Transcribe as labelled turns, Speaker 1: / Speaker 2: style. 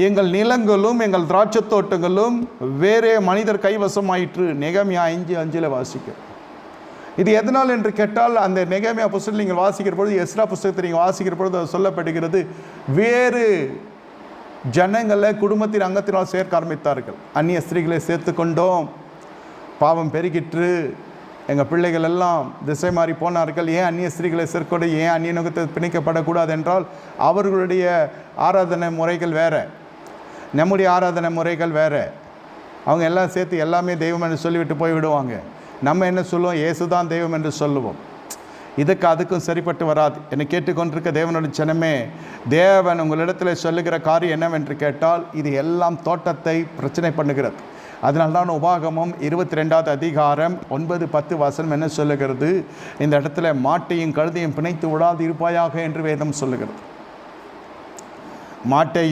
Speaker 1: எங்கள் நிலங்களும் எங்கள் திராட்சை தோட்டங்களும் வேறே மனிதர் கைவசமாயிற்று. நெகேமியா 5:5 வாசிக்க. இது எதனால் என்று கேட்டால், அந்த நெகேமியா புஸ்தகத்தில் நீங்கள் வாசிக்கிற பொழுது, எஸ்ரா புஸ்தகத்தை நீங்கள் வாசிக்கிற பொழுது அது சொல்லப்படுகிறது, வேறு ஜனங்களை குடும்பத்தின் அங்கத்தினால் சேர்க்க ஆரம்பித்தார்கள். அந்நிய ஸ்திரீகளை சேர்த்து கொண்டோம், பாவம் பெருகிற்று, எங்கள் பிள்ளைகள் எல்லாம் திசை மாறி போனார்கள். ஏன் அந்நிய ஸ்திரீகளை சேர்க்கொண்டு, ஏன் அந்நிய நுகத்தை பிணைக்கப்படக்கூடாது என்றால், அவர்களுடைய ஆராதனை முறைகள் வேறு, நம்முடைய ஆராதனை முறைகள் வேறு. அவங்க எல்லாம் சேர்த்து எல்லாமே தெய்வம் என்று சொல்லிவிட்டு போய்விடுவாங்க. நம்ம என்ன சொல்லுவோம்? இயேசு தான் தெய்வம் என்று சொல்லுவோம். இதுக்கு அதுக்கும் சரிப்பட்டு வராது. என்னை கேட்டுக்கொண்டிருக்க தேவனுடைய ஜனமே, தேவன் உங்களிடத்தில் சொல்லுகிற காரியம் என்னவென்று கேட்டால், இது எல்லாம் தோட்டத்தை பிரச்சனை பண்ணுகிறது. அதனால்தான் உபாகமம் 22வது அதிகாரம் 9-10 வசனம் என்ன சொல்லுகிறது? இந்த இடத்துல மாட்டையும் கழுதையும் பிணைத்து விடாது இருப்பாயாக என்று வேதம் சொல்லுகிறது. மாட்டை